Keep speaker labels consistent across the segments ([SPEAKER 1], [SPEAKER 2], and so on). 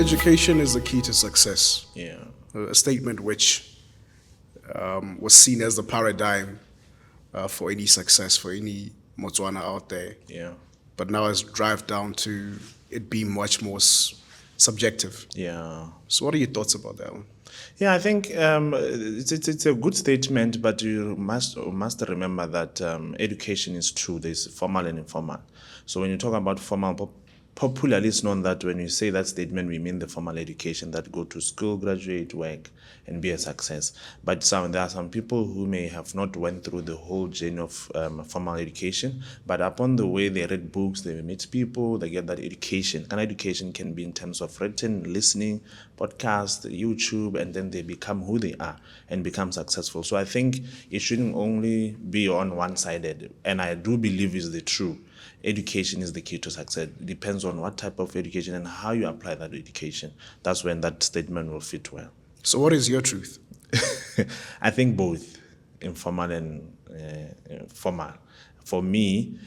[SPEAKER 1] education is the key to success.
[SPEAKER 2] Yeah.
[SPEAKER 1] A statement which was seen as the paradigm for any success, for any Motswana out there.
[SPEAKER 2] Yeah.
[SPEAKER 1] But now it's drive down to it being much more subjective.
[SPEAKER 2] Yeah.
[SPEAKER 1] So what are your thoughts about that one?
[SPEAKER 2] Yeah, I think it's a good statement, but you must remember that education is true. There's formal and informal. So when you talk about formal, popularly it's known that when you say that statement, we mean the formal education that go to school, graduate, work, and be a success. But there are some people who may have not went through the whole journey of formal education, but upon the way they read books, they meet people, they get that education. And education can be in terms of written, listening, podcast, YouTube, and then they become who they are and become successful. So I think it shouldn't only be on one-sided, and I do believe is the true. Education is the key to success. It depends on what type of education and how you apply that education. That's when that statement will fit well.
[SPEAKER 1] So what is your truth?
[SPEAKER 2] I think both, informal and formal. For me,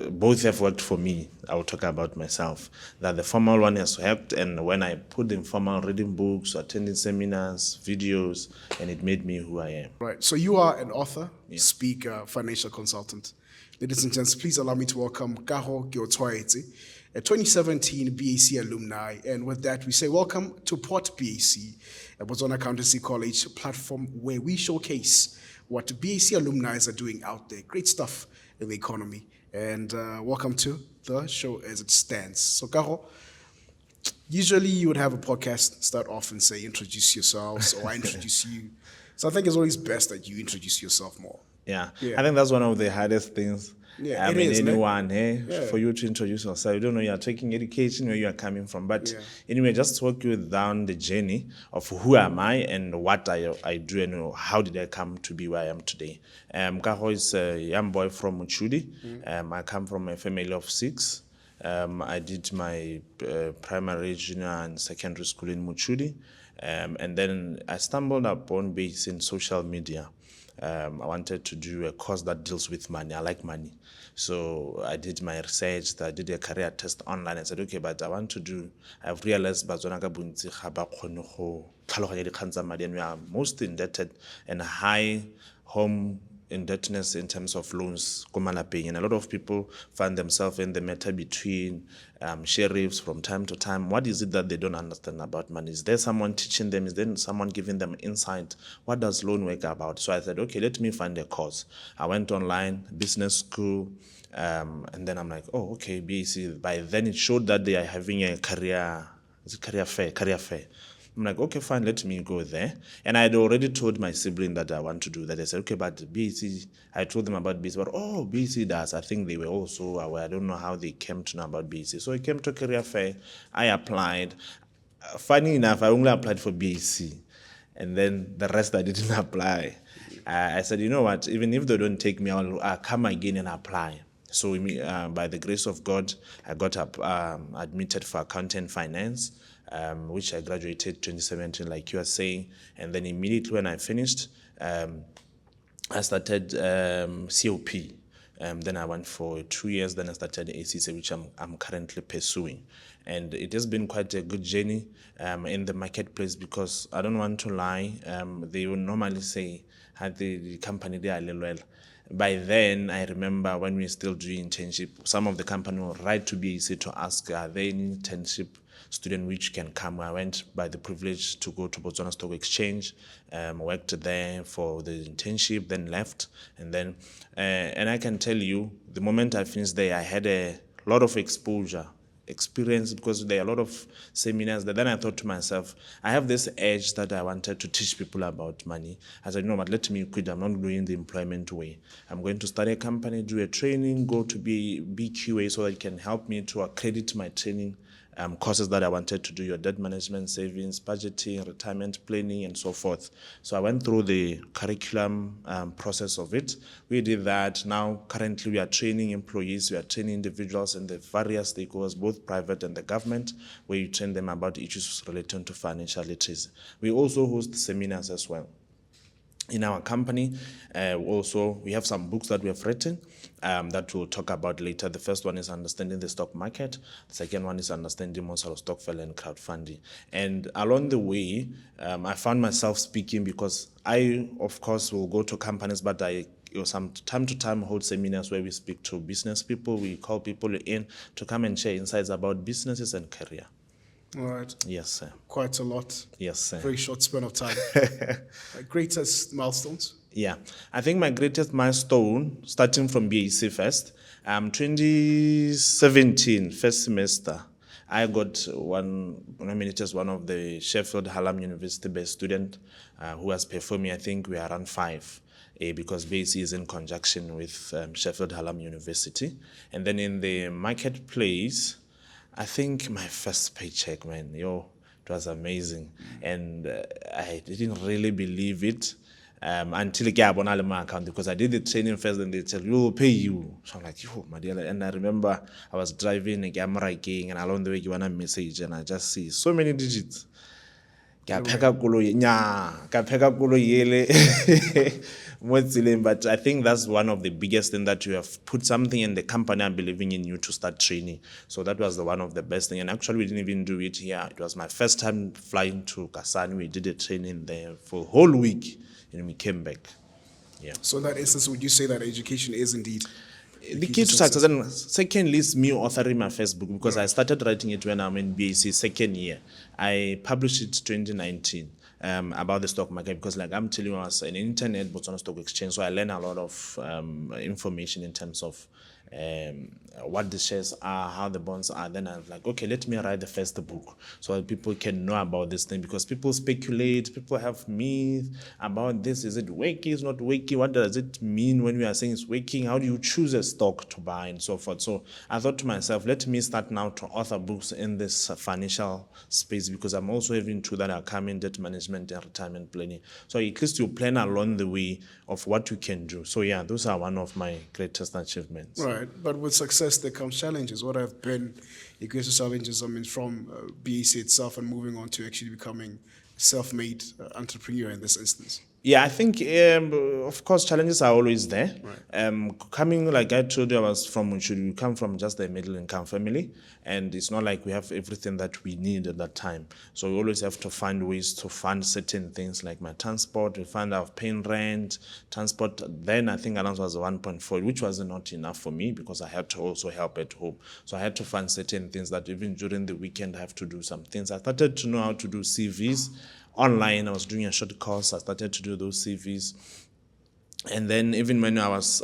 [SPEAKER 2] both have worked for me. I will talk about myself. That the formal one has helped, and when I put the informal, reading books, attending seminars, videos, and it made me who I am.
[SPEAKER 1] Right. So you are an author, speaker, financial consultant. Ladies and gents, please allow me to welcome Kago Keotshwaetse, a 2017 BAC alumni. And with that, we say welcome to PodBAC, a Botswana Accountancy College platform where we showcase what BAC alumni are doing out there. Great stuff in the economy. And welcome to the show as it stands. So, Kago, usually you would have a podcast start off and say, introduce yourselves, or I introduce you. So I think it's always best that you introduce yourself more.
[SPEAKER 2] Yeah. I think that's one of the hardest things.
[SPEAKER 1] Yeah,
[SPEAKER 2] I mean, anyone,
[SPEAKER 1] Yeah.
[SPEAKER 2] for you to introduce yourself. You don't know you're taking education, where you are coming from. But anyway, just walk you down the journey of who am I and what I do and how did I come to be where I am today. Kago is a young boy from Muchudi. I come from a family of 6. I did my primary, junior, and secondary school in Muchudi. And then I stumbled upon base in social media. I wanted to do a course that deals with money. I like money. So I did my research, I did a career test online. I said, okay, but I've realized and we are most indebted and high home indebtedness in terms of loans, and a lot of people find themselves in the matter between sheriffs from time to time. What is it that they don't understand about money? Is there someone teaching them? Is there someone giving them insight? What does loan work about? So I said, okay, let me find a course. I went online, business school, and then I'm like, oh, okay, BAC. By then it showed that they are having a career fair. I'm like, okay, fine, let me go there. And I had already told my sibling that I want to do that. I said, okay, but BAC, I told them about BAC, but BAC does. I think they were also aware. I don't know how they came to know about BAC. So I came to career fair. I applied. Funny enough, I only applied for BAC. And then the rest I didn't apply. I said, you know what, even if they don't take me, I'll come again and apply. So by the grace of God, I got admitted for accounting and finance. Which I graduated 2017, like you are saying. And then immediately when I finished, I started COP. Then I went for 2 years. Then I started ACC, which I'm currently pursuing. And it has been quite a good journey in the marketplace because I don't want to lie. They will normally say, had the company they are well. By then, I remember when we were still doing internship, some of the company will write to BAC to ask, are there any internship student which can come? I went by the privilege to go to Botswana Stock Exchange, worked there for the internship, then left. And I can tell you, the moment I finished there, I had a lot of experience because there are a lot of seminars that then I thought to myself, I have this edge that I wanted to teach people about money. I said, no, but let me quit. I'm not doing the employment way. I'm going to start a company, do a training, go to BQA so that it can help me to accredit my training courses that I wanted to do, your debt management, savings, budgeting, retirement planning, and so forth. So I went through the curriculum process of it. We did that. Now, currently, we are training employees, we are training individuals and the various stakeholders, both private and the government, where you train them about issues related to financial literacy. We also host seminars as well. in our company. Also, we have some books that we have written that we'll talk about later. The first one is Understanding the Stock Market. The second one is Understanding Mosalo Stokvel and Crowdfunding. And along the way, I found myself speaking because I, of course, will go to companies, but I some time to time hold seminars where we speak to business people. We call people in to come and share insights about businesses and career.
[SPEAKER 1] All right.
[SPEAKER 2] Yes, sir.
[SPEAKER 1] Quite a lot.
[SPEAKER 2] Yes, sir.
[SPEAKER 1] Very short span of time. Greatest milestones?
[SPEAKER 2] Yeah, I think my greatest milestone, starting from BAC first, 2017, first semester, I got nominated as one of the Sheffield Hallam University best student who has performed. I think we are around 5. Because BAC is in conjunction with Sheffield Hallam University. And then in the marketplace, I think my first paycheck, man, it was amazing. And I didn't really believe it until I got on my account, because I did the training first and they tell you, we'll pay you. So I'm like, yo, my dear. And I remember I was driving a camera king, and along the way, you want a message, and I just see so many digits. But I think that's one of the biggest things, that you have put something in the company and believing in you to start training. So that was one of the best things. And actually, we didn't even do it here. It was my first time flying to Kasane. We did a training there for a whole week, and we came back. Yeah.
[SPEAKER 1] So in that instance, would you say that education is indeed
[SPEAKER 2] the key to success? And secondly, is me authoring my first book, because I started writing it when I'm in BAC second year. I published it 2019 about the stock market, because like I'm telling you, I was an internet Botswana Stock Exchange, so I learned a lot of information in terms of what the shares are, how the bonds are. Then I was like, okay, let me write the first book so that people can know about this thing, because people speculate, people have myths about this. Is it wakey? Is not wakey? What does it mean when we are saying it's waking? How do you choose a stock to buy and so forth? So I thought to myself, let me start now to author books in this financial space, because I'm also having two that are coming, debt management and retirement planning. So at least you plan along the way of what you can do. So yeah, those are one of my greatest achievements.
[SPEAKER 1] Right. But with success, there comes challenges. What have been the greatest challenges, from BAC itself and moving on to actually becoming a self-made entrepreneur in this instance?
[SPEAKER 2] Yeah, I think, of course, challenges are always there.
[SPEAKER 1] Right.
[SPEAKER 2] Coming, like I told you, we come from just a middle-income family, and it's not like we have everything that we need at that time. So we always have to find ways to fund certain things, like my transport. We find out paying rent, transport. Then I think allowance was 1.4, which was not enough for me, because I had to also help at home. So I had to find certain things that even during the weekend I have to do some things. I started to know how to do CVs. Online, I was doing a short course. I started to do those CVs. And then even when I was,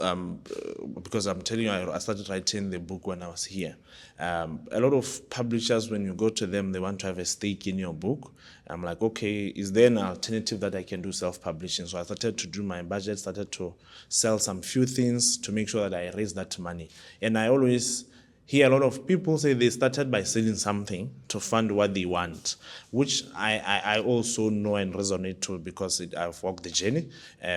[SPEAKER 2] because I'm telling you, I started writing the book when I was here. A lot of publishers, when you go to them, they want to have a stake in your book. I'm like, okay, is there an alternative that I can do self-publishing? So I started to do my budget, started to sell some few things to make sure that I raise that money. And I always hear a lot of people say they started by selling something to fund what they want, which I also know and resonate to, because I've walked the journey.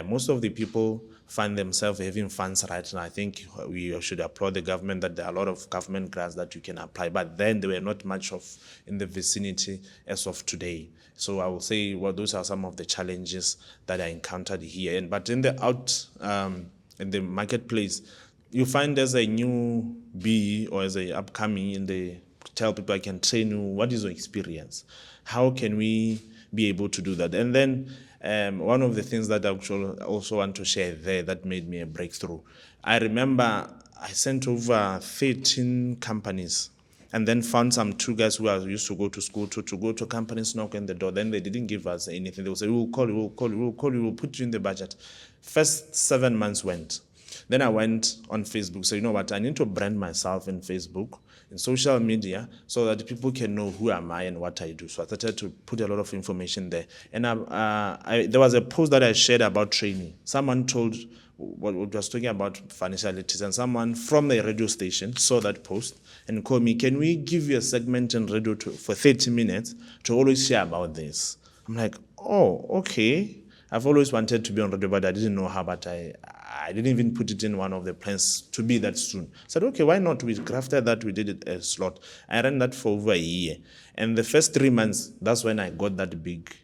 [SPEAKER 2] Most of the people find themselves having funds right now. I think we should applaud the government that there are a lot of government grants that you can apply, but then there were not much of in the vicinity as of today. So I will say, well, those are some of the challenges that I encountered here. But in the marketplace, you find as a new bee or as a upcoming, and they tell people, I can train you, what is your experience? How can we be able to do that? And then one of the things that I also want to share there that made me a breakthrough, I remember I sent over 13 companies, and then found some 2 guys who I used to go to school to go to companies, knock on the door. Then they didn't give us anything. They would say, we'll call you, we'll put you in the budget. First 7 months went. Then I went on Facebook, so you know what, I need to brand myself in Facebook, in social media, so that people can know who am I and what I do. So I started to put a lot of information there. And there was a post that I shared about training. Someone told, what was talking about financial literacy, and someone from the radio station saw that post and called me, can we give you a segment in radio for 30 minutes to always share about this? I'm like, oh, okay. I've always wanted to be on radio, but I didn't know how, but I didn't even put it in one of the plans to be that soon. I said, okay, why not? We crafted that, we did it a slot. I ran that for over a year. And the first 3 months, that's when I got that big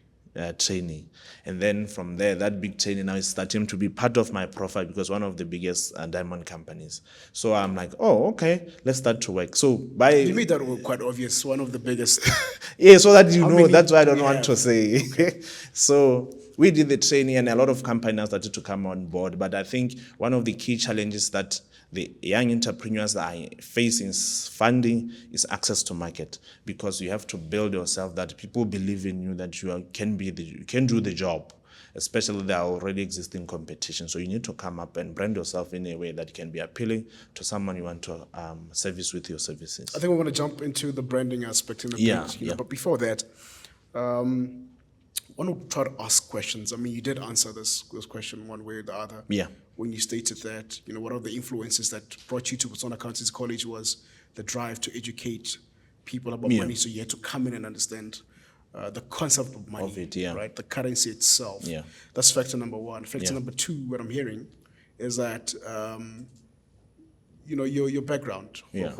[SPEAKER 2] training. And then from there, that big training now is starting to be part of my profile because one of the biggest diamond companies. So I'm like, oh, okay, let's start to work. So
[SPEAKER 1] You made that quite obvious. One of the biggest.
[SPEAKER 2] yeah, so that you
[SPEAKER 1] How
[SPEAKER 2] know,
[SPEAKER 1] many
[SPEAKER 2] that's why I
[SPEAKER 1] do
[SPEAKER 2] don't
[SPEAKER 1] we
[SPEAKER 2] want
[SPEAKER 1] have?
[SPEAKER 2] to say.
[SPEAKER 1] Okay.
[SPEAKER 2] So we did the training and a lot of companies started to come on board. But I think one of the key challenges that the young entrepreneurs are facing funding is access to market, because you have to build yourself that people believe in you, that you can do the job, especially there are already existing competition. So you need to come up and brand yourself in a way that can be appealing to someone you want to service with your services.
[SPEAKER 1] I think we're going to jump into the branding aspect in a
[SPEAKER 2] Yeah,
[SPEAKER 1] bit.
[SPEAKER 2] yeah.
[SPEAKER 1] But before that, I want to try to ask questions. I mean, you did answer this question one way or the other.
[SPEAKER 2] Yeah.
[SPEAKER 1] When you stated that, one of the influences that brought you to Botswana Accountancy College was the drive to educate people about
[SPEAKER 2] Yeah.
[SPEAKER 1] money. So you had to come in and understand the concept of money,
[SPEAKER 2] Of it, yeah.
[SPEAKER 1] right? The currency itself.
[SPEAKER 2] Yeah.
[SPEAKER 1] That's factor number one. Factor
[SPEAKER 2] Yeah.
[SPEAKER 1] number two, what I'm hearing is that, your background.
[SPEAKER 2] Yeah.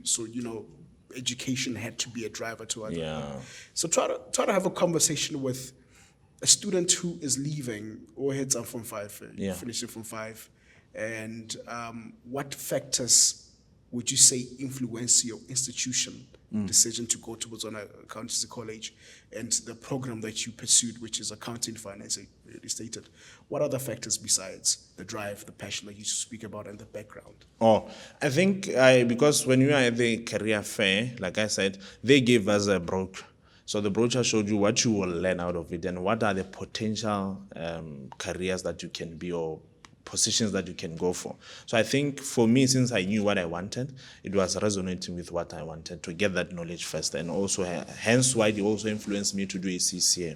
[SPEAKER 1] So, education had to be a driver to it.
[SPEAKER 2] Yeah.
[SPEAKER 1] So try to have a conversation with a student who is leaving or heads up from 5,
[SPEAKER 2] Yeah.
[SPEAKER 1] finishing from 5, and what factors would you say influence your institution decision to go to Botswana Accountancy College and the program that you pursued, which is accounting finance, you stated? What other factors besides the drive, the passion that you speak about, and the background?
[SPEAKER 2] Oh, I think because when we are at the career fair, like I said, they gave us a brochure. So the brochure showed you what you will learn out of it and what are the potential careers that you can be or positions that you can go for. So I think for me, since I knew what I wanted, it was resonating with what I wanted to get that knowledge first, and also hence why it also influenced me to do a CCA.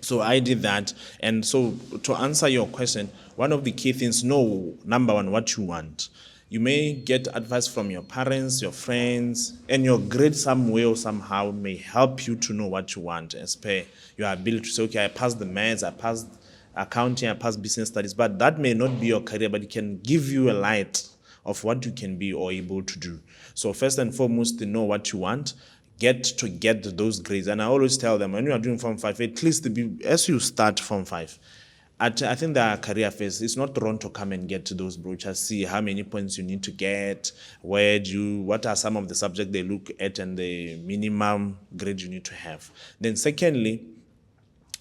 [SPEAKER 2] So I did that. And so to answer your question, one of the key things, know, number one, what you want. You may get advice from your parents, your friends, and your grade some way or somehow may help you to know what you want as per your ability to say, okay, I passed the maths, I passed accounting, I passed business studies, but that may not be your career, but it can give you a light of what you can be or able to do. So first and foremost, to know what you want, get those grades. And I always tell them, when you are doing Form 5, at least as you start Form 5, I think the career phase, it's not wrong to come and get to those brochures, see how many points you need to get, what are some of the subjects they look at, and the minimum grade you need to have. Then secondly,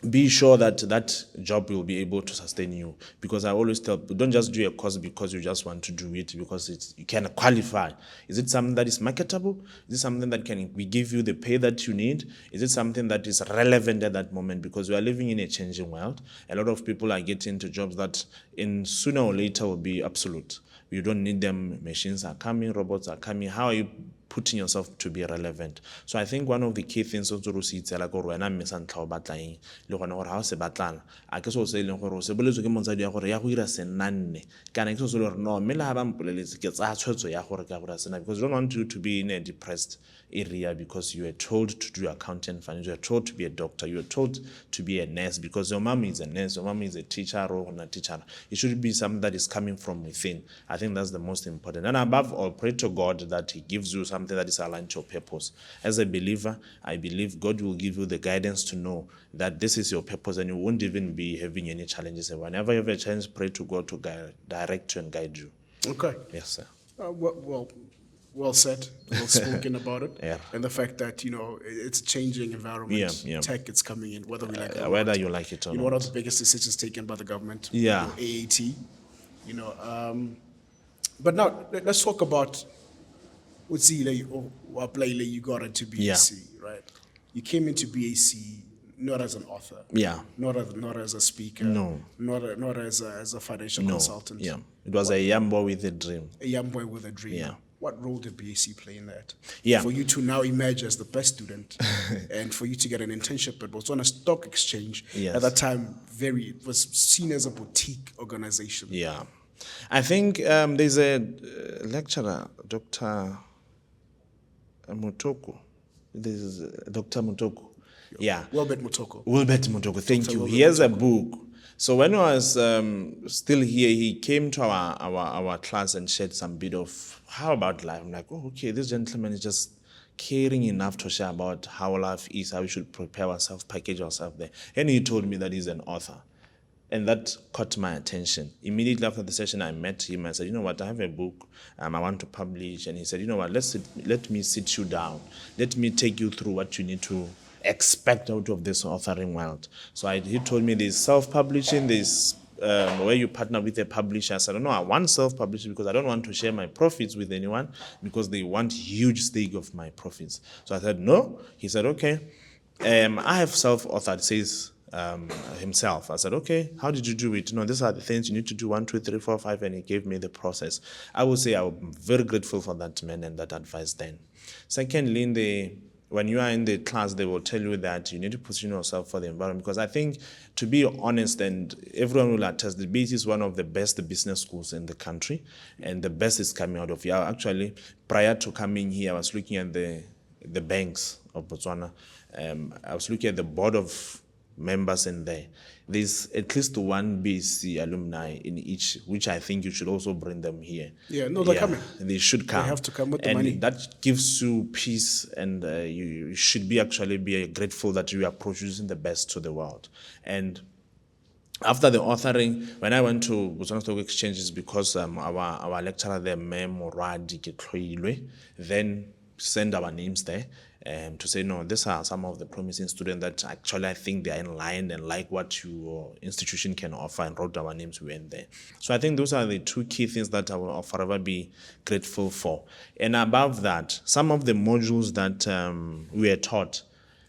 [SPEAKER 2] be sure that that job will be able to sustain you, because I always tell people, don't just do a course because you just want to do it because you can qualify. Is it something that is marketable? Is it something that we give you the pay that you need? Is it something that is relevant at that moment? Because we are living in a changing world. A lot of people are getting into jobs that in sooner or later will be absolute. You don't need them. Machines are coming, robots are coming. How are you putting yourself to be relevant? So I think one of the key things also to see tsela go rena mmesa ntla o batlang le gone gore ha o se batlana a ke so se leng gore o se boletswe ke montsadi ya gore ya go ira senanne kana ke so se le gore no mme la ba mpoleletse ke tsa tshwetso ya gore ka gore sena, because you don't want you to be in a depressed area because you were told to do accounting finance, you were told to be a doctor, you were told to be a nurse because your mom is a nurse, your mom is a teacher or not a teacher. It should be something that is coming from within. I think that's the most important. And above all, pray to God that He gives you something that is aligned to your purpose. As a believer, I believe God will give you the guidance to know that this is your purpose, and you won't even be having any challenges. And whenever you have a chance, pray to God to direct you and guide you.
[SPEAKER 1] Okay.
[SPEAKER 2] Yes, sir.
[SPEAKER 1] Well said, well spoken about it.
[SPEAKER 2] Yeah.
[SPEAKER 1] And the fact that, it's a changing environment.
[SPEAKER 2] Yeah.
[SPEAKER 1] Tech, it's coming in, whether we like it or
[SPEAKER 2] Whether
[SPEAKER 1] not.
[SPEAKER 2] you like it or not.
[SPEAKER 1] One of the biggest decisions taken by the government.
[SPEAKER 2] Yeah.
[SPEAKER 1] AAT. But now, let's talk about what you got into BAC, right? You came into BAC not as an author.
[SPEAKER 2] Yeah.
[SPEAKER 1] Not as a speaker.
[SPEAKER 2] No.
[SPEAKER 1] Not as a financial consultant.
[SPEAKER 2] Yeah. It was a young boy with a dream.
[SPEAKER 1] A young boy with a dream.
[SPEAKER 2] Yeah.
[SPEAKER 1] What role did BAC play in that?
[SPEAKER 2] Yeah.
[SPEAKER 1] For you to now emerge as the best student and for you to get an internship at Botswana Stock Exchange.
[SPEAKER 2] Yes.
[SPEAKER 1] At that time, it was seen as a boutique organization.
[SPEAKER 2] Yeah. I think there's a lecturer, Dr. Mutoko. There's Dr. Mutoko. Yeah.
[SPEAKER 1] Wilbert Mutoko.
[SPEAKER 2] Thank you.
[SPEAKER 1] Wilbert
[SPEAKER 2] He has a book. So when I was still here, he came to our class and shared some bit of how about life. I'm like, oh, okay, this gentleman is just caring enough to share about how life is, how we should prepare ourselves, package ourselves there. And he told me that he's an author. And that caught my attention. Immediately after the session, I met him. I said, you know what, I have a book I want to publish. And he said, you know what, let me sit you down. Let me take you through what you need to expect out of this authoring world. So he told me there's self-publishing, there's where you partner with a publisher. I said, no, I want self-publishing because I don't want to share my profits with anyone because they want huge stake of my profits. So I said, no. He said, okay. I have self-authored, says himself. I said, okay, how did you do it? No, these are the things you need to do, 1, 2, 3, 4, 5, and he gave me the process. I would say I'm very grateful for that man and that advice then. Secondly, when you are in the class, they will tell you that you need to position yourself for the environment. Because I think, to be honest, and everyone will attest, the BAC is one of the best business schools in the country, and the best is coming out of here. Actually, prior to coming here, I was looking at the banks of Botswana. I was looking at the board of members in there. There's at least one BAC alumni in each, which I think you should also bring them here.
[SPEAKER 1] Yeah, no, they're coming.
[SPEAKER 2] They should come.
[SPEAKER 1] They have to come with the
[SPEAKER 2] and
[SPEAKER 1] money.
[SPEAKER 2] That gives you peace, and you should be grateful that you are producing the best to the world. And after the authoring, when I went to Botswana Stock Exchanges, because our lecturer there, Bame Boitshoko, then send our names there to say, no, these are some of the promising students that actually I think they are in line and like what your institution can offer, and wrote our names, we went there. So I think those are the two key things that I will forever be grateful for. And above that, some of the modules that we are taught,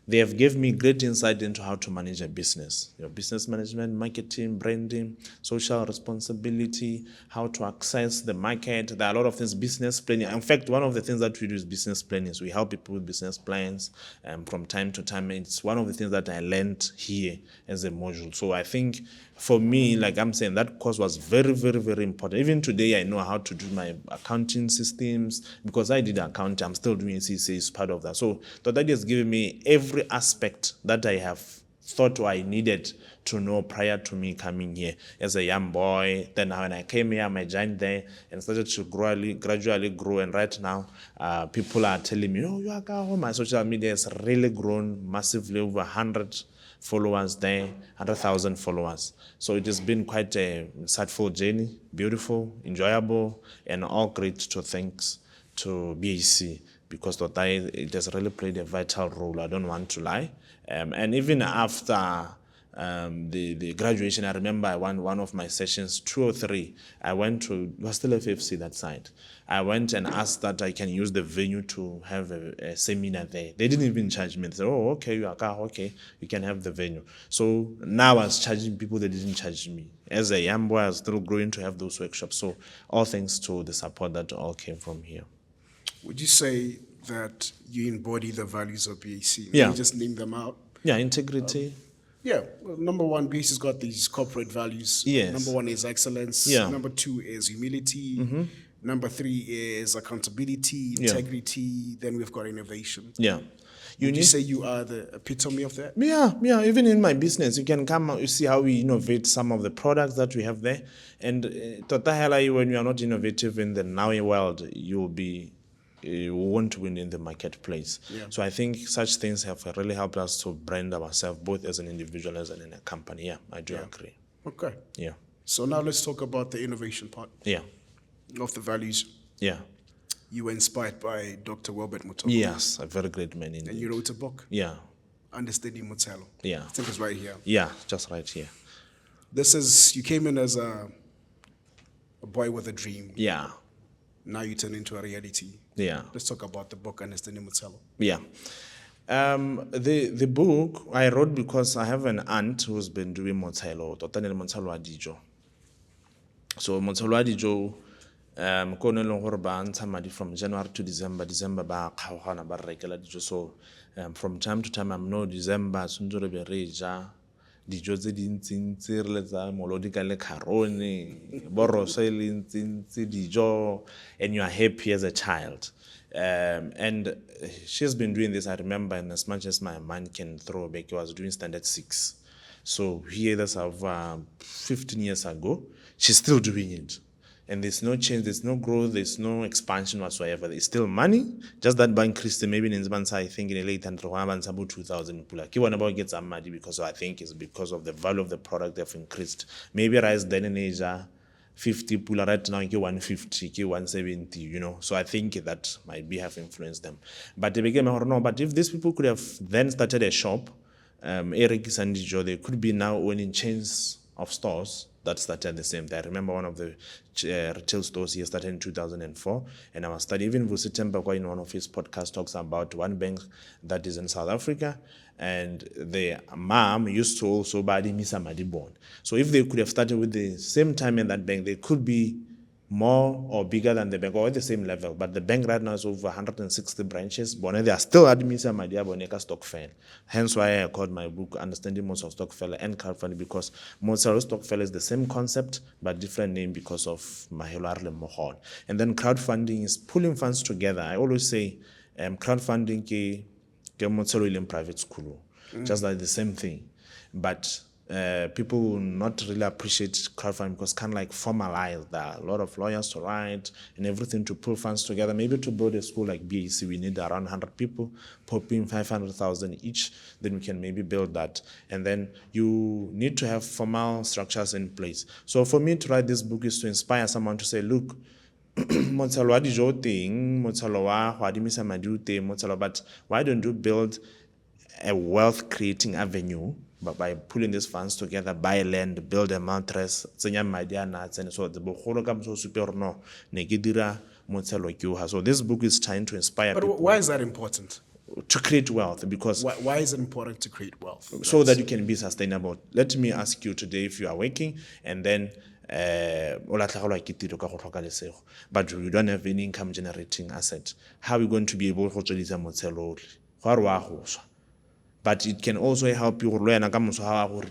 [SPEAKER 2] they have given me great insight into how to manage a business. Your business management, marketing, branding, social responsibility, how to access the market. There are a lot of things, business planning. In fact, one of the things that we do is business planning. So we help people with business plans from time to time. It's one of the things that I learned here as a module. So I think for me, like I'm saying, that course was very, very, very important. Even today, I know how to do my accounting systems because I did accounting. I'm still doing CCA as part of that. So that has given me every aspect that I have thought I needed to know prior to me coming here as a young boy. Then when I came here, I joined there and started to gradually grow. And right now, people are telling me, oh, you are Kago. My social media has really grown massively, over 100 followers there, 100,000 followers. So it has been quite a insightful journey, beautiful, enjoyable, and all great to thanks to BAC, because it has really played a vital role. I don't want to lie. And even after the graduation, I remember I won one of my sessions, 2 or 3. I went to, it was still FFC that side. I went and asked that I can use the venue to have a seminar there. They didn't even charge me. They said, oh, okay, you are okay, you can have the venue. So now I was charging people that didn't charge me. As a young boy, I was still growing to have those workshops. So all thanks to the support that all came from here.
[SPEAKER 1] Would you say that you embody the values of BAC?
[SPEAKER 2] Yeah.
[SPEAKER 1] You just name them out.
[SPEAKER 2] Yeah, integrity.
[SPEAKER 1] Well, number one, BAC has got these corporate values.
[SPEAKER 2] Yes.
[SPEAKER 1] Number 1 is excellence.
[SPEAKER 2] Yeah.
[SPEAKER 1] Number 2 is humility. Number 3 is accountability, integrity. Then we've got innovation.
[SPEAKER 2] Yeah.
[SPEAKER 1] Would you say you are the epitome of that?
[SPEAKER 2] Yeah. Even in my business, you can come out, you see how we innovate some of the products that we have there. And when you are not innovative in the now world, you won't win in the marketplace.
[SPEAKER 1] Yeah.
[SPEAKER 2] So I think such things have really helped us to brand ourselves, both as an individual and in a company. Yeah, I do agree.
[SPEAKER 1] Okay.
[SPEAKER 2] Yeah.
[SPEAKER 1] So now let's talk about the innovation part.
[SPEAKER 2] Yeah.
[SPEAKER 1] Of the values.
[SPEAKER 2] Yeah.
[SPEAKER 1] You were inspired by Dr. Wilbert Mutoko.
[SPEAKER 2] Yes, a very great man indeed.
[SPEAKER 1] And you wrote a book.
[SPEAKER 2] Yeah.
[SPEAKER 1] Understanding Motelo.
[SPEAKER 2] Yeah.
[SPEAKER 1] I think it's right here.
[SPEAKER 2] Yeah, just right here.
[SPEAKER 1] You came in as a boy with a dream.
[SPEAKER 2] Yeah.
[SPEAKER 1] Now you turn into a reality.
[SPEAKER 2] Yeah.
[SPEAKER 1] Let's talk about the book, Understanding Motelo.
[SPEAKER 2] Yeah. The book I wrote because I have an aunt who's been doing Motelo, Motelo Adijo. So Motelo Adijo, ko ne leng gore ba ntsha madi from January to December ba kgaogana ba rekela dijo. So from time to time, I'm no December tshwantse re be re ja dijo tse dintsintsi re letsa molodi ka le kharone borose le ntsintsi dijo, and you are happy as a child. And she's been doing this, I remember, and as much as my mind can throw back, I was doing standard 6. So here, that's over 15 years ago, she's still doing it. And there's no change, there's no growth, there's no expansion whatsoever. There's still money, just that bank increased maybe in Nzbansa, I think in the late 2,000 pula. Ki wana about get some money because I think it's because of the value of the product they've increased. Maybe rice then in Asia, 50 pula right now, ki 150, ki 170, you know. So I think that might be have influenced them. But they became no, but if these people could have then started a shop, Eric Sandijo, they could be now owning chains of stores that started at the same time. I remember one of the retail stores here started in 2004, and I was studying, even Vusitemba in one of his podcasts talks about one bank that is in South Africa, and the mom used to also buy the Misa Madibon. So if they could have started with the same time in that bank, they could be more or bigger than the bank or at the same level. But the bank right now is over 160 branches. But they are still at Misa Madia Boneka Stockfell. Hence why I called my book Understanding Most of Stockfell and Crowdfunding, because most of Stockfell is the same concept but different name because of Mahelarle Mohon. And then crowdfunding is pulling funds together. I always say crowdfunding ke in private school. Just like the same thing. But people will not really appreciate crowdfunding because it's kind of like formalized. There are a lot of lawyers to write and everything to pull funds together. Maybe to build a school like BAC, we need around 100 people, popping 500,000 each. Then we can maybe build that. And then you need to have formal structures in place. So for me to write this book is to inspire someone to say, look, but why don't you build a wealth creating avenue but by pulling these funds together, buy land, build a mattress, tsenya madi a nuts, and so the bogolo ka moso super no ne ke dira motshelo ke o ha. So this book is trying to inspire
[SPEAKER 1] But
[SPEAKER 2] people
[SPEAKER 1] why is that important?
[SPEAKER 2] to create wealth, because
[SPEAKER 1] Why is it important to create wealth?
[SPEAKER 2] so that you can be sustainable. Let me ask you today, if you are working and then but you don't have any income generating asset, how are you going to be able to tswelisa motshelo ohle? But it can also help you retirement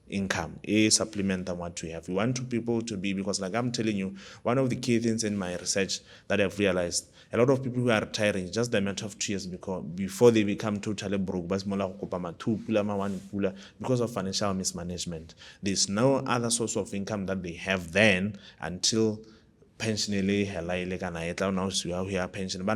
[SPEAKER 2] income, a supplement than what we have. We want people to be, because like I'm telling you, one of the key things in my research that I've realized, a lot of people who are retiring, just the matter of 2 years before they become totally broke, because of financial mismanagement. There's no other source of income that they have then until pension pension.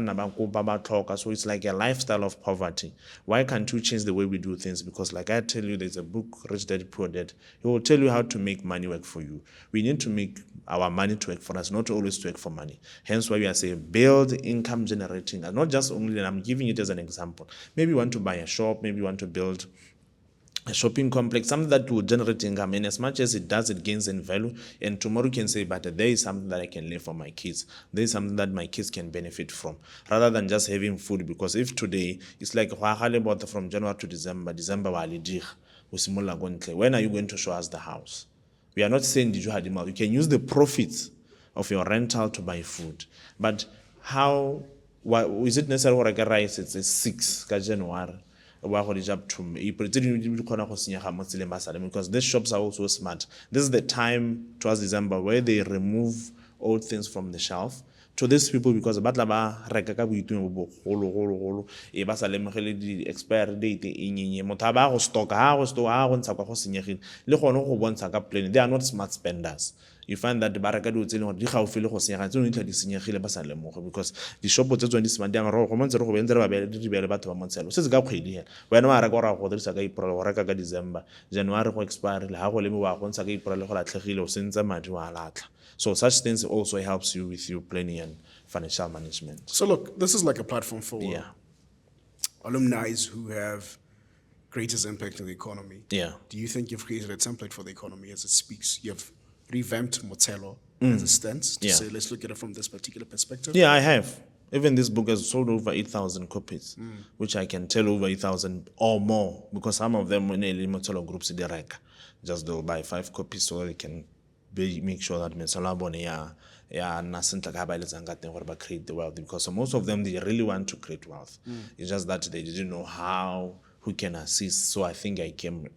[SPEAKER 2] So it's like a lifestyle of poverty. Why can't you change the way we do things? Because like I tell you, there's a book, Rich Dad Poor Dad. It will tell you how to make money work for you. We need to make our money to work for us, not always to work for money. Hence why we are saying build income generating, and not just only, and I'm giving it as an example. Maybe you want to buy a shop, maybe you want to build a shopping complex, something that will generate income, and as much as it does, it gains in value. And tomorrow you can say, but there is something that I can leave for my kids. There is something that my kids can benefit from, rather than just having food. Because if today it's like from January to December, when are you going to show us the house? We are not saying did you have the mouth. You can use the profits of your rental to buy food, but how? Why is it necessary to rice? It's a 6 January. Up to April, because these shops are also smart. This is the time towards December where they remove old things from the shelf to these people, because the expiry date they are not smart spenders. You find that the baraka do tse di gaufile go senyega tse no di senyegile ba sa lemoge, because di shopo tse tsone di smart yang ro go montse re go bentse re ba bele di bele batho ba montshelo se se ka kgwedi hela wena wa reka go dirisa ka April, go reka ka December, January go expire le ha go leme wa go ntsha ka April go latlhegile o sentse madi wa latla. So such things also helps you with your planning and financial management.
[SPEAKER 1] So look, this is like a platform for
[SPEAKER 2] Yeah.
[SPEAKER 1] alumni who have greatest impact on the economy.
[SPEAKER 2] Yeah.
[SPEAKER 1] Do you think you've created a template for the economy as it speaks? You've revamped Motelo as a stance to say, let's look at it from this particular perspective?
[SPEAKER 2] Yeah, I have. Even this book has sold over 8,000 copies, which I can tell over 8,000 or more, because some of them in the Motelo groups direct. Just they'll buy 5 copies so they can make sure that create the wealth, because most of them they really want to create wealth. It's just that they didn't know who can assist. So I think I came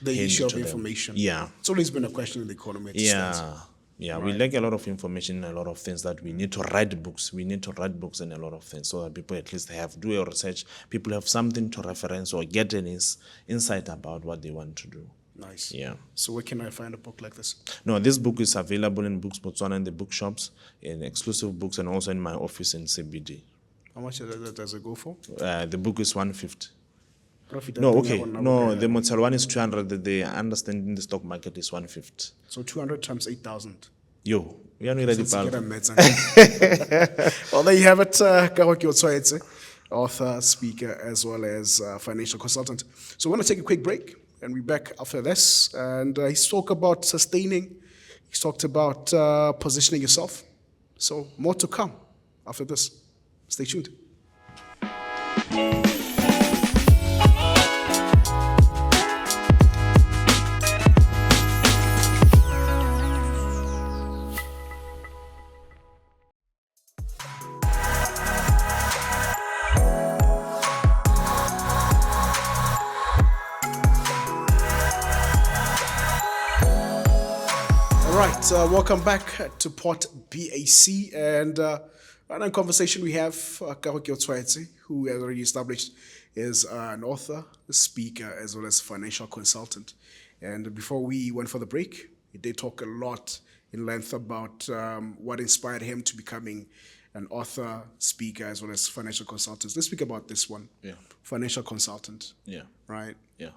[SPEAKER 1] The issue of
[SPEAKER 2] to them.
[SPEAKER 1] information.
[SPEAKER 2] Yeah.
[SPEAKER 1] It's always been a question in the economy. At the start.
[SPEAKER 2] Yeah, we lack a lot of information and a lot of things that we need to write books. We need to write books and a lot of things so that people at least do your research. People have something to reference or get an insight about what they want to do.
[SPEAKER 1] Nice.
[SPEAKER 2] Yeah.
[SPEAKER 1] So where can I find a book like this?
[SPEAKER 2] No, this book is available in Books Botswana in the bookshops, in exclusive books, and also in my office in CBD.
[SPEAKER 1] How much does it go for?
[SPEAKER 2] The book is 150.
[SPEAKER 1] Profit
[SPEAKER 2] No,
[SPEAKER 1] and
[SPEAKER 2] okay.
[SPEAKER 1] thing,
[SPEAKER 2] No, the Motel one is 200. The understanding the stock market is 150.
[SPEAKER 1] So 200 times 8,000.
[SPEAKER 2] Yo, we are not ready.
[SPEAKER 1] Let's get a medicine. Well, there you have it. Kago Keotshwaetse, author, speaker, as well as financial consultant. So we're going to take a quick break, and we're back after this. And he's talked about sustaining. He's talked about positioning yourself. So more to come after this. Stay tuned. All right, welcome back to PodBAC, and another conversation we have Kago Keotshwaetse, who has already established is an author, a speaker, as well as financial consultant. And before we went for the break, he did talk a lot in length about what inspired him to becoming an author, speaker, as well as financial consultant. Let's speak about this one.
[SPEAKER 2] Yeah.
[SPEAKER 1] Financial consultant.
[SPEAKER 2] Yeah.
[SPEAKER 1] Right?
[SPEAKER 2] Yeah.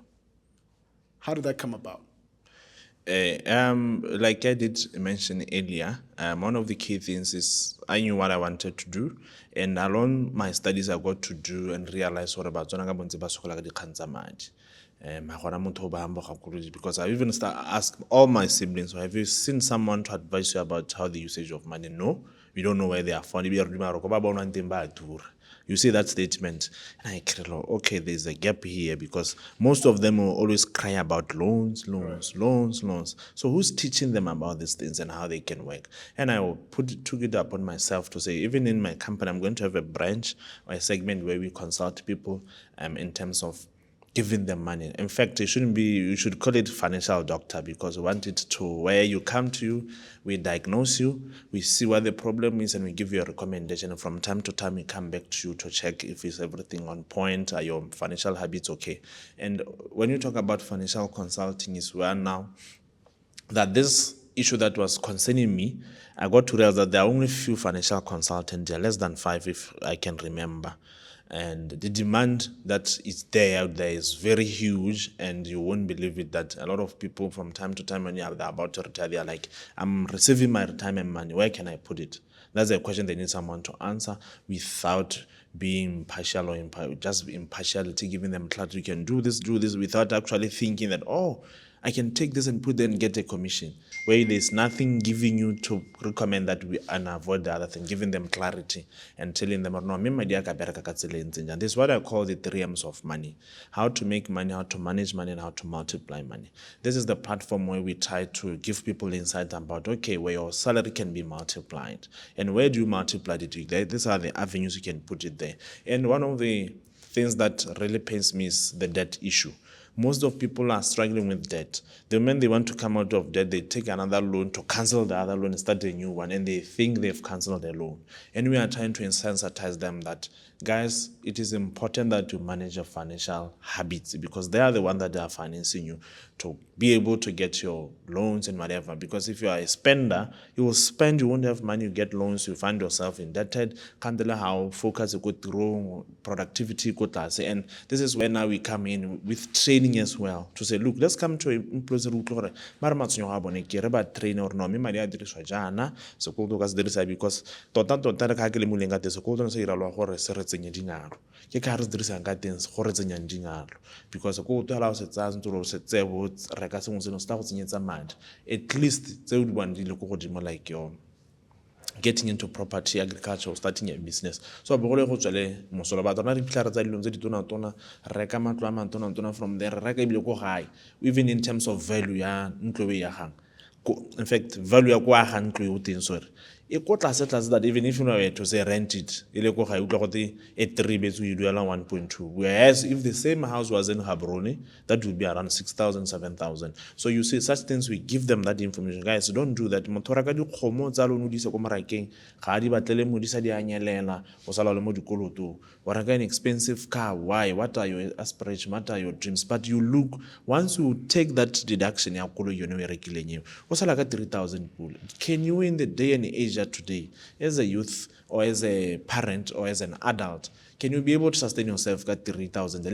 [SPEAKER 1] How did that come about?
[SPEAKER 2] Like I did mention earlier, one of the key things is I knew what I wanted to do, and along my studies I got to do and realize what about because I even asked all my siblings, have you seen someone to advise you about how the usage of money? No, we don't know where they are found. You see that statement, and I cried, okay, there's a gap here because most of them will always cry about loans. So who's teaching them about these things and how they can work? And I took it upon myself to say, even in my company, I'm going to have a branch or a segment where we consult people in terms of giving them money. In fact, it shouldn't be, you should call it financial doctor, because we want it to where you come to you, we diagnose you, we see what the problem is, and we give you a recommendation. And from time to time, we come back to you to check if is everything on point, are your financial habits okay. And when you talk about financial consulting, is where now that this issue that was concerning me, I got to realize that there are only few financial consultants, there are less than 5 if I can remember. And the demand that is there out there is very huge, and you won't believe it that a lot of people from time to time when they're about to retire, they're like, I'm receiving my retirement money, where can I put it? That's a question they need someone to answer without being partial or just impartiality, giving them clarity. You can do this, without actually thinking that, oh, I can take this and put and get a commission, where there's nothing giving you to recommend that we and avoid the other thing, giving them clarity and telling them, no, and this is what I call the 3 M's of money: how to make money, how to manage money, and how to multiply money. This is the platform where we try to give people insight about, okay, where your salary can be multiplied, and where do you multiply it? These are the avenues you can put it there. And one of the things that really pains me is the debt issue. Most of people are struggling with debt. The moment they want to come out of debt, they take another loan to cancel the other loan and start a new one, and they think they've canceled the loan. And we are trying to sensitize them that, guys, it is important that you manage your financial habits, because they are the ones that are financing you to be able to get your loans and whatever. Because if you are a spender, you will spend, you won't have money, you get loans, you find yourself indebted, can't tell how focus you could throw, productivity could. And this is where now we come in with training as well, to say, look, let's come to employees because because at least they would want like your getting into property, agriculture, or starting a business. So from there, even in terms of value, in fact, value e ko tlase that even if you were to say rent it, ile ko ga utlwa gote a 3 beds you duela 1.2. Whereas if the same house was in Gaborone, that would be around 6,000, 7,000. So you see such things, we give them that information. Guys, don't do that. Motho raka di khomo tsa lono di se ko marakeng, ga di batlele mo di sa di anyelela, o sala le mo dikoloto. Wa raka an expensive car, why? What are your aspirations? What are your dreams? But you look, once you take that deduction ya koloi yone we rekileng eo, o sala ka 3,000 pula. Can you, in the day and age today, as a youth or as a parent or as an adult, can you be able to sustain yourself at 3,000?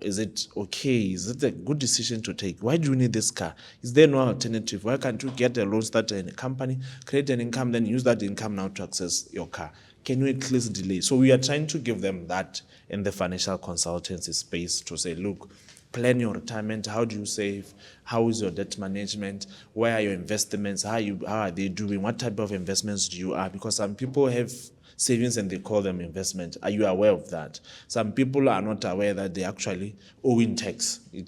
[SPEAKER 2] Is it okay? Is it a good decision to take? Why do you need this car? Is there no alternative? Why can't you get a loan, start a company, create an income, then use that income now to access your car? Can you at least delay? So we are trying to give them that in the financial consultancy space to say, look, plan your retirement. How do you save? How is your debt management? Where are your investments? How are they doing? What type of investments do you have? Because some people have savings and they call them investment. Are you aware of that? Some people are not aware that they actually owe in tax. The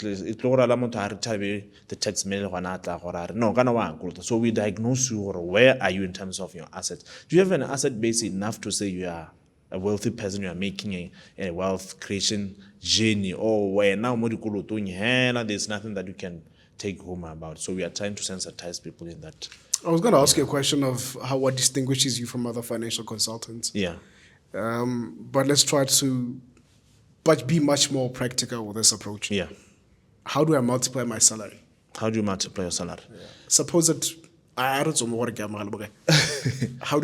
[SPEAKER 2] tax no. So we diagnose you, or where are you in terms of your assets? Do you have an asset base enough to say you are a wealthy person, you are making a wealth creation journey, or where now there's nothing that you can take home about? So we are trying to sensitize people in that.
[SPEAKER 1] I was going to ask you a question of what distinguishes you from other financial consultants.
[SPEAKER 2] Yeah.
[SPEAKER 1] But let's try to be much more practical with this approach.
[SPEAKER 2] Yeah.
[SPEAKER 1] How do I multiply my salary?
[SPEAKER 2] How do you multiply your salary?
[SPEAKER 1] Yeah. Suppose that how do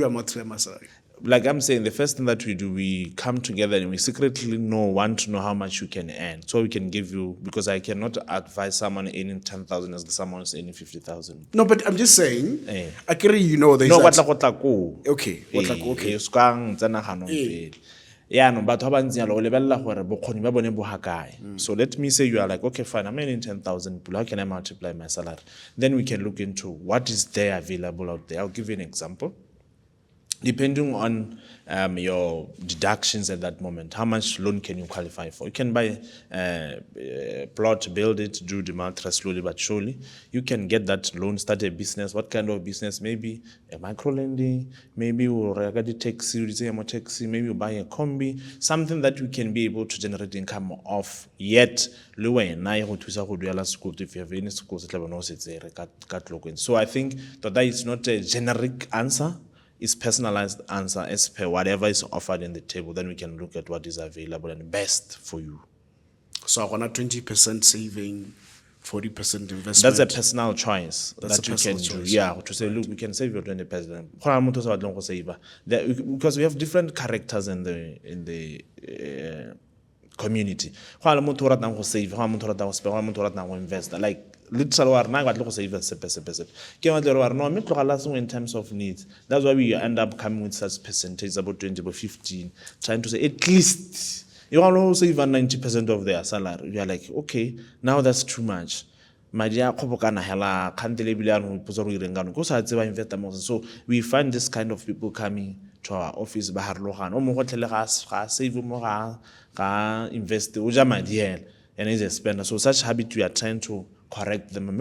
[SPEAKER 1] I multiply my salary?
[SPEAKER 2] Like I'm saying, the first thing that we do, we come together and we secretly want to know how much you can earn. So we can give you, because I cannot advise someone earning 10,000 as someone's earning 50,000.
[SPEAKER 1] No, but I'm just saying, I carry, you know, there's
[SPEAKER 2] no,
[SPEAKER 1] that.
[SPEAKER 2] Okay.
[SPEAKER 1] Okay.
[SPEAKER 2] Yeah, no, but so let me say you are like, okay, fine, I'm earning 10,000. How can I multiply my salary? Then we can look into what is there available out there. I'll give you an example. Depending on your deductions at that moment, how much loan can you qualify for? You can buy a plot, build it, do the math slowly but surely. You can get that loan, start a business. What kind of business? Maybe a micro lending, maybe you taxi, maybe you buy a combi, something that you can be able to generate income off. Yet, if you have any schools, so I think that is not a generic answer. It's personalized answer as per whatever is offered in the table. Then we can look at what is available and best for you.
[SPEAKER 1] So I want 20% saving, 40% investment.
[SPEAKER 2] That's a personal choice.
[SPEAKER 1] That's
[SPEAKER 2] that
[SPEAKER 1] a personal
[SPEAKER 2] you can
[SPEAKER 1] choice.
[SPEAKER 2] do. Yeah, to say, look, we can save your 20%. Because we have different characters in the community. Invest. Like literally, in terms of needs. That's why we end up coming with such percentage, about 20 or 15, trying to say at least you want to save 90% of their salary. You are like, okay, now that's too much. So we find this kind of people coming to our office, invest, and is a spender. So such habit we are trying to correct them. At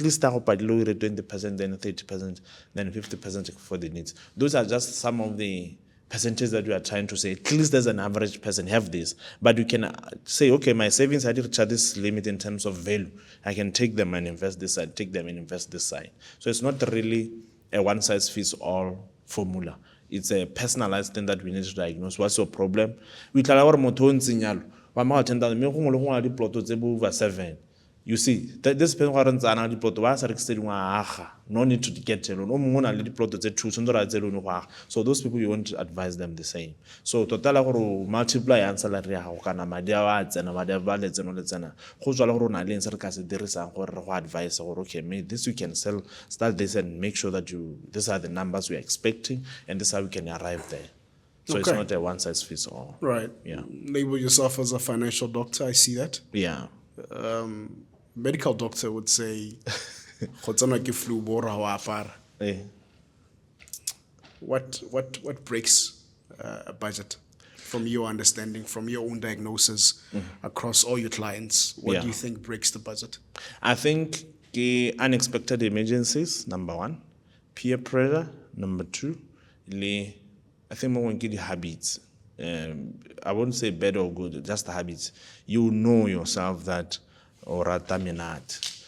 [SPEAKER 2] least 20%, then 30%, then 50% for the needs. Those are just some of the percentages that we are trying to say. At least as an average person have this. But you can say, okay, my savings I did reach this limit in terms of value. I can take them and invest this side, take them and invest this side. So it's not really a one size fits all formula. It's a personalized thing that we need to diagnose. What's your problem? We tell our motor over 7. You see, this person no need to get a loan. So those people, you want to advise them the same. So total multiply and salary advice or okay, this we can sell, start this and make sure that these are the numbers we are expecting and this is how we can arrive there. So It's not a one size fits all.
[SPEAKER 1] Right.
[SPEAKER 2] Yeah.
[SPEAKER 1] Label yourself as a financial doctor. I see that.
[SPEAKER 2] Yeah.
[SPEAKER 1] Medical doctor would say, what breaks a budget from your understanding, from your own diagnosis across all your clients? What do you think breaks the budget?
[SPEAKER 2] I think unexpected emergencies, number one. Peer pressure, Number two, I think more get the habits. I won't say bad or good, just the habits. You know yourself that or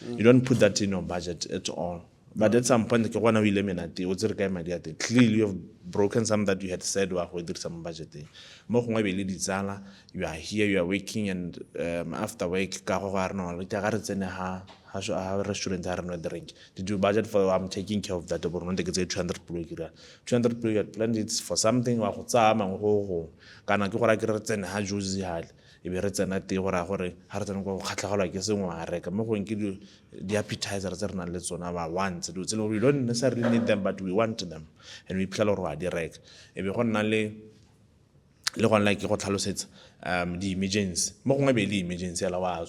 [SPEAKER 2] you don't put that in your budget at all. But at some point, clearly you have broken some that you had said with some budget. You are here, you are working, and after work, restaurant drink. Did you budget for I'm taking care of that? 200 plan it's for something the appetizers are not once. We don't necessarily need them, but we want them, and we plan or direct. If we want like what says, the emergency. The emergency pothole,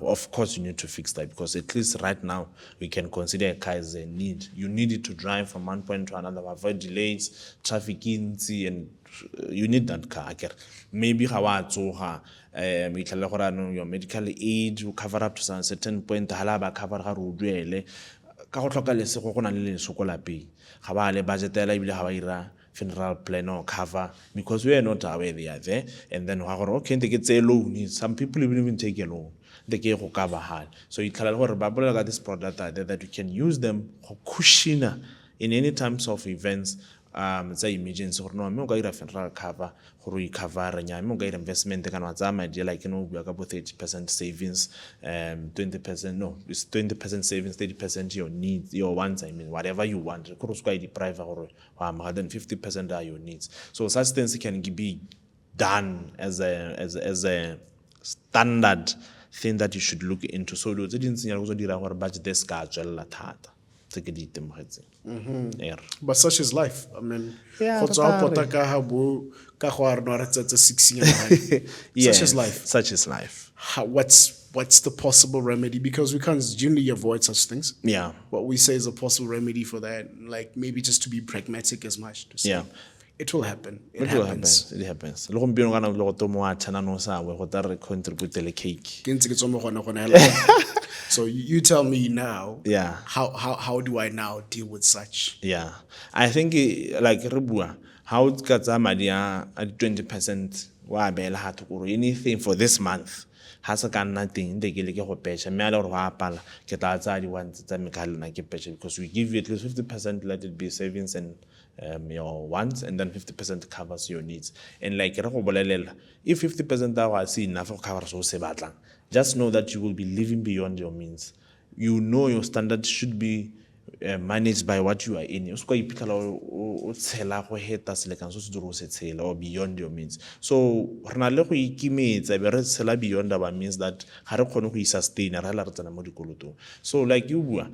[SPEAKER 2] of course you need to fix that, because at least right now we can consider a car as a need. You need it to drive from one point to another, avoid delays, traffic and you need that car. Maybe your medical aid will cover up to a certain point. Cover funeral plan or cover, because we are not aware they are there. And then okay, they get a loan. Some people even take a loan. They get cover hard. So you tell got this product that you can use them cushion in any times of events. Say emergency or no, I'm going to funeral cover, cover, and I'm going to investment. They can idea like we are about 30% savings, 20%. No, it's 20% savings, 30% your needs, your wants. Whatever you want. Cross quite deprive or more than 50% are your needs. So such things can be done as a standard thing that you should look into. So those didn't see our budget this schedule
[SPEAKER 1] but such is life. I mean,
[SPEAKER 2] Yeah,
[SPEAKER 1] such is life.
[SPEAKER 2] Such is life.
[SPEAKER 1] What's the possible remedy? Because we can't generally avoid such things.
[SPEAKER 2] Yeah.
[SPEAKER 1] What we say is a possible remedy for that, like maybe just to be pragmatic as much. To say,
[SPEAKER 2] Yeah.
[SPEAKER 1] it will happen. It
[SPEAKER 2] Will
[SPEAKER 1] happens.
[SPEAKER 2] happen. It happens. Lo gompieno kana lo to mo atshana no sa we go tare contribute le cake.
[SPEAKER 1] Ke ntse ke tswa mo gona gona hela. So you tell me now.
[SPEAKER 2] Yeah.
[SPEAKER 1] How do I now deal with such?
[SPEAKER 2] Yeah. I think like re bua how ka tsa madi a 20% wa beela ha to anything for this month. Ha se ka nna teng nte ke le ke go pesha mme a le gore wa apala ke tla tsa di wants tsa me ka lena ke pesha, because we give you at least 50%, let it be savings and your wants, and then 50% covers your needs. And like re go bolelela, if 50% are enough to cover so se batlang, just know that you will be living beyond your means. You know your standards should be managed by what you are in. Or beyond your means. So beyond our means that sustain. So like you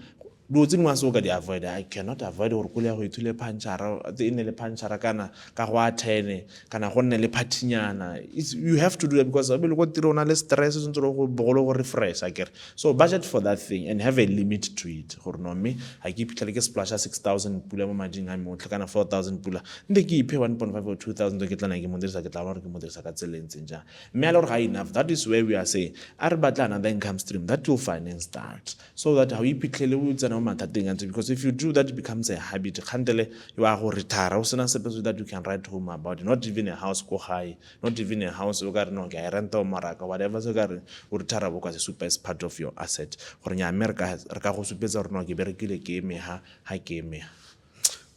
[SPEAKER 2] avoid. I cannot avoid or le panchara le panchara kana ka go attene kana go nne le patinyana. You have to do it, because I will go through all stress go refresh. So budget for that thing and have a limit to it. I keep like splash 6,000 pula mo mading I'm kana 4,000 pula. Nde ke pay 1.5 or 2,000 to get like modisa ke tla ke modisa ka tseleng nja. Me alor high enough. That is where we are saying are batla another income stream that will finance that, so that how you pick because if you do that, it becomes a habit. You are retire that you can write home about. Not even a house go high, not even a house rent or maraka, whatever. So retire because super is part of your asset. Or in America,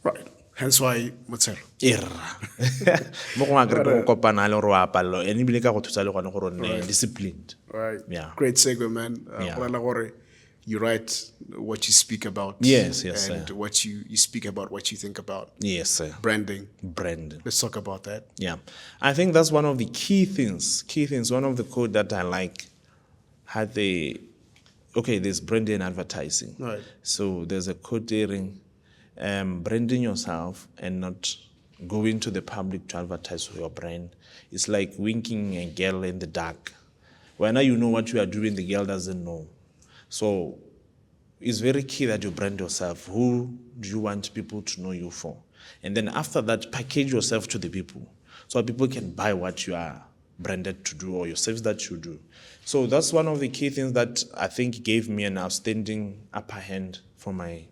[SPEAKER 1] Right. Hence why Motsel.
[SPEAKER 2] Disciplined.
[SPEAKER 1] Right.
[SPEAKER 2] Yeah.
[SPEAKER 1] Great segue, man.
[SPEAKER 2] Yeah.
[SPEAKER 1] You write what you speak about.
[SPEAKER 2] Yes,
[SPEAKER 1] and
[SPEAKER 2] sir.
[SPEAKER 1] what you speak about, what you think about.
[SPEAKER 2] Yes, sir.
[SPEAKER 1] Branding.
[SPEAKER 2] Let's
[SPEAKER 1] talk about that.
[SPEAKER 2] Yeah. I think that's one of the key things. One of the code that I like there's branding and advertising.
[SPEAKER 1] Right.
[SPEAKER 2] So there's a code hearing, branding yourself and not going to the public to advertise for your brand. It's like winking a girl in the dark. When you know what you are doing, the girl doesn't know. So it's very key that you brand yourself. Who do you want people to know you for? And then after that, package yourself to the people so people can buy what you are branded to do or your service that you do. So that's one of the key things that I think gave me an outstanding upper hand for my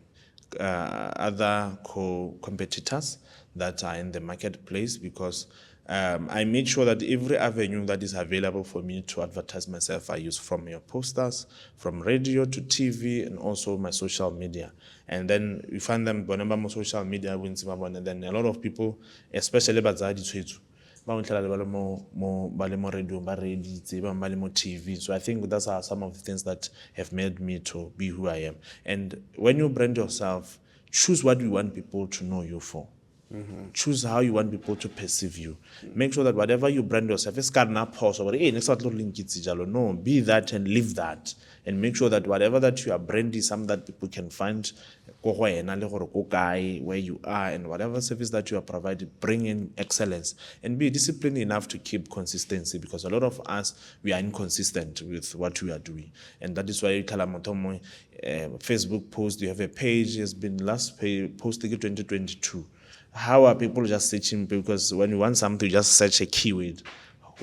[SPEAKER 2] other competitors that are in the marketplace, because I make sure that every avenue that is available for me to advertise myself, I use, from your posters, from radio to TV, and also my social media. And then you find them whenever my social media, and then a lot of people, especially batsadi, TV. So I think those are some of the things that have made me to be who I am. And when you brand yourself, choose what you want people to know you for. Choose how you want people to perceive you. Make sure that whatever you brand yourself, it's not possible. Hey, next no, be that and live that. And make sure that whatever that you are branding is something that people can find where you are, and whatever service that you are providing, bring in excellence and be disciplined enough to keep consistency, because a lot of us, we are inconsistent with what we are doing. And that is why you tell Facebook post, you have a page, has been last posted in 2022. How are people just searching? Because when you want something, you just search a keyword.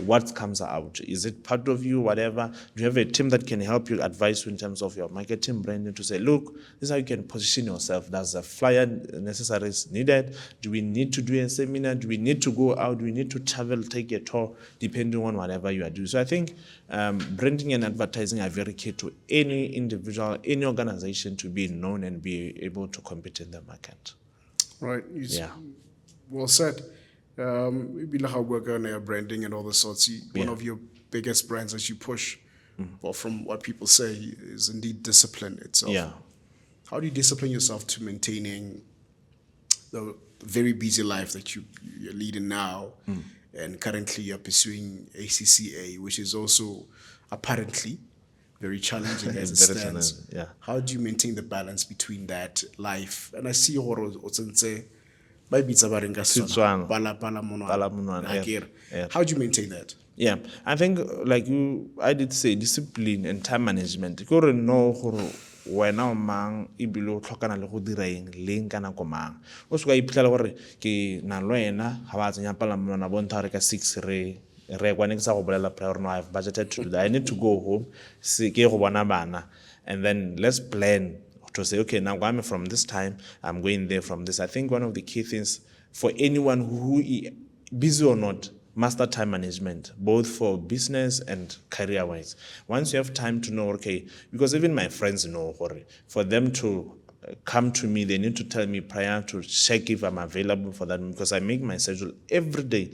[SPEAKER 2] What comes out? Is it part of you, whatever? Do you have a team that can help you, advise you in terms of your marketing branding, to say, look, this is how you can position yourself. Does a flyer necessary is needed? Do we need to do a seminar? Do we need to go out? Do we need to travel, take a tour, depending on whatever you are doing? So I think branding and advertising are very key to any individual, any organization to be known and be able to compete in the market.
[SPEAKER 1] Right.
[SPEAKER 2] Yeah.
[SPEAKER 1] Well said. Maybe like how work on your branding and all the sorts. One of your biggest brands that you push, well, from what people say, is indeed discipline itself.
[SPEAKER 2] Yeah.
[SPEAKER 1] How do you discipline yourself to maintaining the very busy life that you're leading now, and currently you're pursuing ACCA, which is also apparently very challenging as it stands.
[SPEAKER 2] Yeah.
[SPEAKER 1] How do you maintain the balance between that life? And I see Horo Otsense, maybe it's about
[SPEAKER 2] Setswana.
[SPEAKER 1] How do you maintain that?
[SPEAKER 2] Yeah, I think like I did say, discipline and time management. You gotta know when mang ibile o tlhokana le go dira eng leng kana go mang. O se ka iphitlhela gore ke na le wena ga ba tsenya palamonwana bontsha re ka 6 re kwa ne ke sa go bolela prior, no, I've budgeted to do that. I need to go home, se ke go bona bana, and then let's plan to say, okay, now I'm from this time, I'm going there from this. I think one of the key things for anyone who is busy or not, master time management, both for business and career-wise. Once you have time to know, okay, because even my friends know, for them to come to me, they need to tell me prior to check if I'm available for that, because I make my schedule every day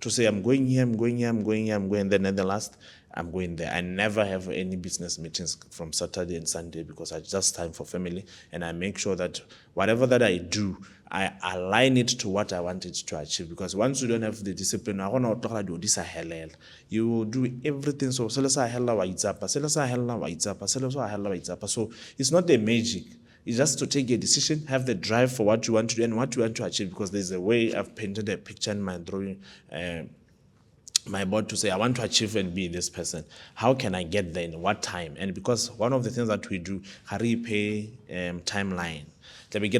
[SPEAKER 2] to say I'm going here, I'm going here, I'm going here, I'm going there, and then the last, I'm going there. I never have any business meetings from Saturday and Sunday, because I just time for family, and I make sure that whatever that I do, I align it to what I wanted to achieve. Because once you don't have the discipline, you will do everything. So it's not a magic. It's just to take a decision, have the drive for what you want to do and what you want to achieve, because there's a way I've painted a picture in my drawing, my board, to say, I want to achieve and be this person. How can I get there in what time? And because one of the things that we do, we pay timeline. PhD,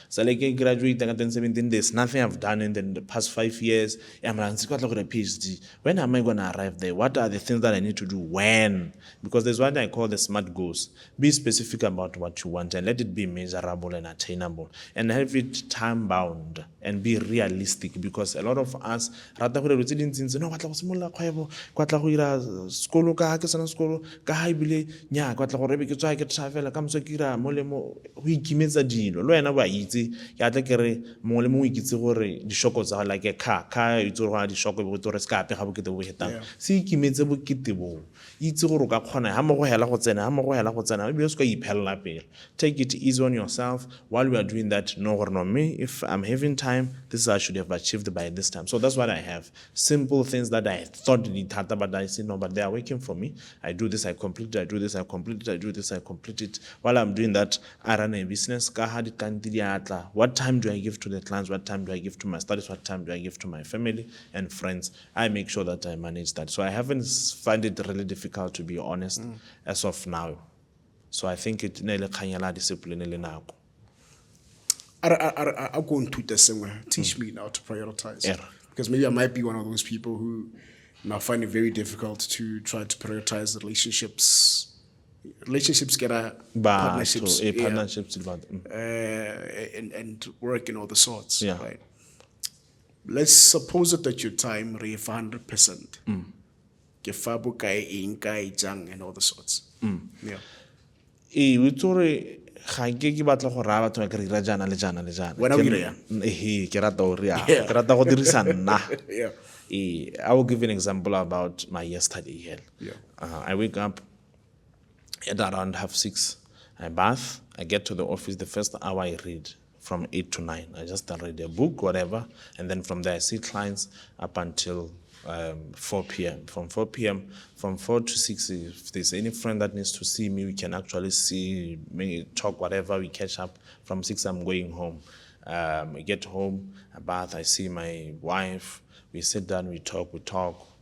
[SPEAKER 2] so like I graduated in 2017, there's nothing I've done in the past 5 years. I'm like, PhD. When am I going to arrive there? What are the things that I need to do? When? Because there's what I call the SMART goals. Be specific about what you want and let it be measurable and attainable, and have it time bound and be realistic. Because a lot of us, ya tla kere mongwe le mongwe ikitse gore dishoko tsa like a car itse gore dishoko bo tore se ka ape ga bokete bo hetang se ikimetse bokete bo itse gore ka khona ha mo go hela go tsena be se ka iphella pele. Take it easy on yourself while we are doing that. No gore no, me, if I'm having time, this is what I should have achieved by this time. So that's what I have. Simple things that I thought did happen, but I said no, but they are working for me. I do this, I complete it, I do this, I complete it, I do this, I complete it. While I'm doing that, I run a business. What time do I give to the clients? What time do I give to my studies? What time do I give to my family and friends? I make sure that I manage that. So I haven't find it really difficult, to be honest, as of now. So I think it nearly kanyala discipline nako.
[SPEAKER 1] I'll go into this somewhere. Teach me now to prioritize.
[SPEAKER 2] Yeah.
[SPEAKER 1] Because maybe I might be one of those people who now find it very difficult to try to prioritize relationships, relationships get a partnerships,
[SPEAKER 2] partnerships about
[SPEAKER 1] and work and all the sorts,
[SPEAKER 2] Yeah.
[SPEAKER 1] right? Let's suppose that your time re 100%. Ke fa bokae, eng kae, jang, and all the sorts. Yeah.
[SPEAKER 2] o itse gore ga ke batla go raya batho ba ke re dira jana le jana le jana
[SPEAKER 1] Wena o ira yang?
[SPEAKER 2] ke rata go ria
[SPEAKER 1] Yeah.
[SPEAKER 2] ke rata go dirisa nna
[SPEAKER 1] Yeah.
[SPEAKER 2] I will give you an example about my yesterday here.
[SPEAKER 1] Yeah.
[SPEAKER 2] I wake up at around 6:30. I bath. I get to the office. The first hour I read from 8 to 9. I just read a book, whatever, and then from there I see clients up until 4 p.m. From 4 p.m., from 4 to 6, if there's any friend that needs to see me, we can actually see, maybe talk, whatever, we catch up. From 6, I'm going home. I get home, I bath, I see my wife, we sit down, we talk,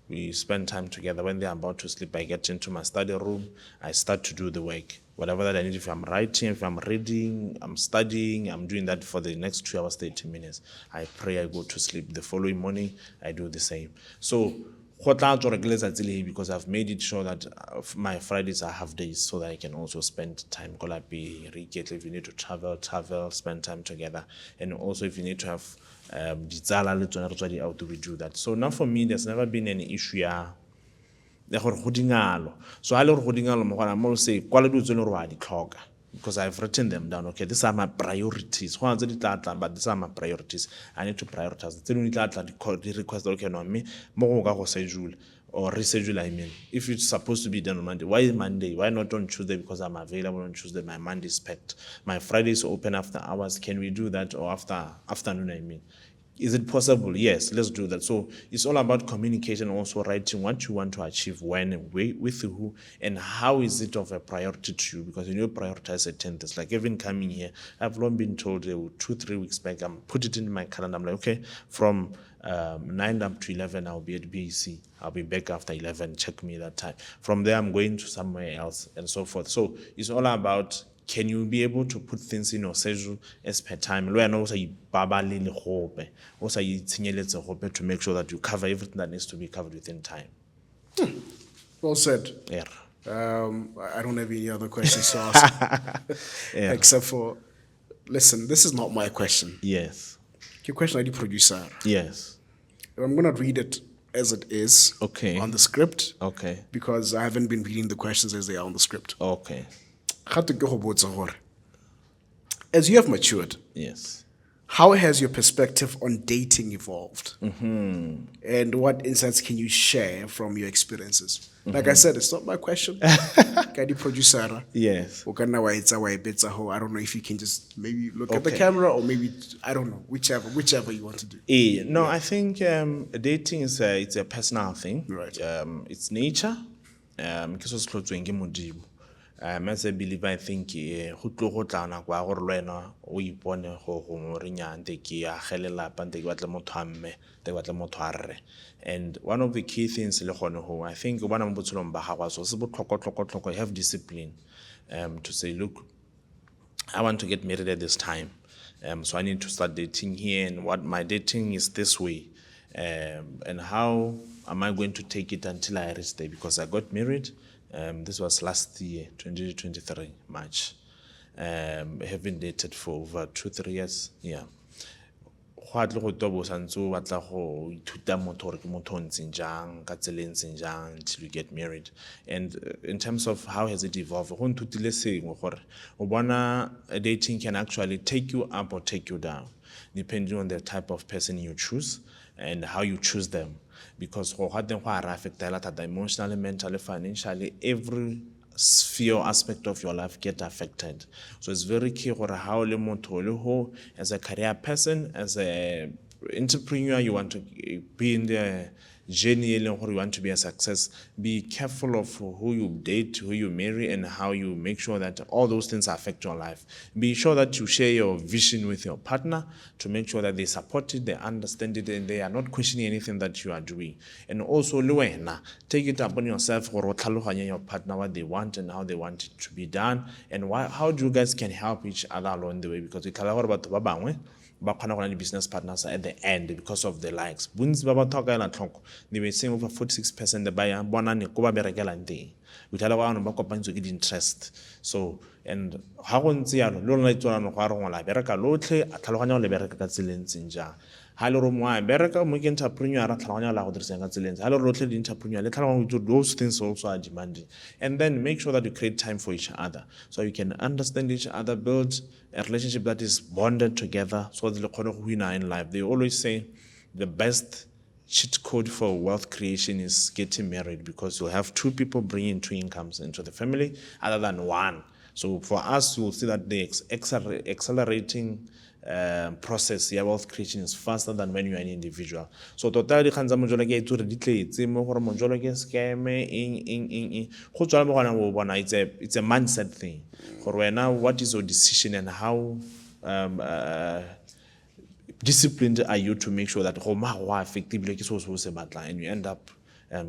[SPEAKER 2] we spend time together. When they're about to sleep, I get into my study room, I start to do the work. Whatever that I need, if I'm writing, if I'm reading, I'm studying, I'm doing that for the next 2 hours, 30 minutes. I pray, I go to sleep. The following morning, I do the same. So, because I've made it sure that my Fridays are half days so that I can also spend time. If you need to travel, spend time together. And also if you need to have how do we do that? So now for me, there's never been any issue. So I will say, because I've written them down. Okay, these are my priorities. But these are my priorities. I need to prioritize. The request, okay, no, me, or reschedule, I mean. If it's supposed to be done on Monday, why Monday? Why not on Tuesday? Because I'm available on Tuesday. My Monday is packed. My Friday is open after hours. Can we do that? Or afternoon, I mean. Is it possible? Yes, let's do that. So it's all about communication, also writing what you want to achieve, when, with who, and how is it of a priority to you, because you prioritize certain things. Like even coming here, I've long been told 2-3 weeks back, I'm put it in my calendar. I'm like, okay, from 9 up to 11, I'll be at BAC. I'll be back after 11, check me that time. From there, I'm going to somewhere else and so forth. So it's all about, can you be able to put things in your schedule as per time? Also to make sure that you cover everything that needs to be covered within time.
[SPEAKER 1] Well said.
[SPEAKER 2] Yeah.
[SPEAKER 1] I don't have any other questions to ask. Except for, listen, this is not my question.
[SPEAKER 2] Yes.
[SPEAKER 1] Your question, ID producer.
[SPEAKER 2] Yes.
[SPEAKER 1] I'm going to read it as it is
[SPEAKER 2] Okay.
[SPEAKER 1] on the script.
[SPEAKER 2] Okay.
[SPEAKER 1] Because I haven't been reading the questions as they are on the script.
[SPEAKER 2] Okay.
[SPEAKER 1] As you have matured,
[SPEAKER 2] Yes.
[SPEAKER 1] how has your perspective on dating evolved? And what insights can you share from your experiences? Like I said, it's not my question. Kadi producer.
[SPEAKER 2] Yes.
[SPEAKER 1] I don't know if you can just maybe look at the camera or maybe, I don't know, whichever you want to do.
[SPEAKER 2] No, I think dating is it's a personal thing.
[SPEAKER 1] Right.
[SPEAKER 2] It's nature. As a believer, I think go tlo go tlana kwa gore le wena o ipone go re nyante ke ya gelela pante ke batla motho a mme te batla motho a rre. And one of the key things le gone ho, I think o bana mo botshelong ba gago so se botlhokwa you have discipline to say, look, I want to get married at this time, so I need to start dating here, and what my dating is this way, and how am I going to take it until I reach there, because I got married. This was last year, 2023, March. Having dated for over 2-3 years, yeah. Until you get married. And in terms of how has it evolved, dating can actually take you up or take you down, depending on the type of person you choose and how you choose them. Because emotionally, mentally, financially, every sphere aspect of your life get affected. So it's very key how as a career person, as a entrepreneur, you want to be in the journey, you want to be a success. Be careful of who you date, who you marry, and how you make sure that all those things affect your life. Be sure that you share your vision with your partner to make sure that they support it, they understand it, and they are not questioning anything that you are doing. And also, take it upon yourself for your partner what they want and how they want it to be done, and how you guys can help each other along the way. Because we about ba kgona go na le business partners at the end because of the likes. Bontsi ba batho ka ela tlhoko, they were saying over 46% ba ya bona ne ko ba berekelang teng. Withala ba ba kopantse ke di-interest. So, and ha go ntse yalo le lona itse no go a re ngola bereka lotlhe a tlhaloganya go le bereka ka tseleng jang. Ha le ro mo a bereka mo ke entrepreneur a tlhaloganya la go dirisa ka tseleng. Ha le ro lotlhe di entrepreneur le tlhaloganya those things also are demanding. And then make sure that you create time for each other so you can understand each other, build a relationship that is bonded together so that le kgone go win in life. They always say the best cheat code for wealth creation is getting married, because you'll have two people bringing two incomes into the family other than one. So for us, you'll see that the accelerating process ya wealth creation is faster than when you are an individual. So tota di khanza mojolo ke itse di tletse mo gore mojolo ke scam ing go tswa mo gona go bona it's a mindset thing. For wena, what is your decision and how disciplined are you to make sure that go effectively ke so se batla and you end up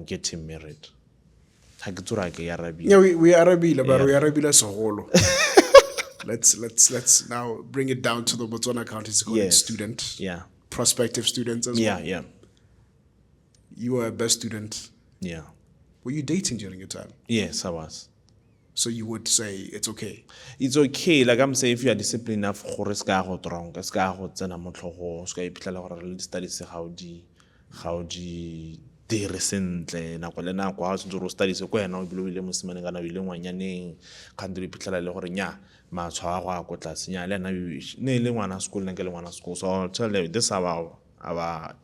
[SPEAKER 2] getting married.
[SPEAKER 1] Yeah, we Arabile, but we Arabile Soholo. Let's now bring it down to the Botswana County College
[SPEAKER 2] Yes.
[SPEAKER 1] student.
[SPEAKER 2] Yeah.
[SPEAKER 1] Prospective students as well.
[SPEAKER 2] Yeah.
[SPEAKER 1] You were a best student.
[SPEAKER 2] Yeah.
[SPEAKER 1] Were you dating during your time?
[SPEAKER 2] Yes, I was.
[SPEAKER 1] So you would say it's okay.
[SPEAKER 2] It's okay. Like I'm saying, if you are disciplined enough, gore ska go wrong, ska go tsena mo tlhogo, ska iphitlhela gore le studies how di dire sentle nako le nako ha o tsentse go studies ko yena o bilobile mosimane kana bile ngwanyaneng kgante le iphitlhela le gore nya matshwa go a go tlase nya le na ne le ngwana school ne ke le ngwana school. So I'll tell you this our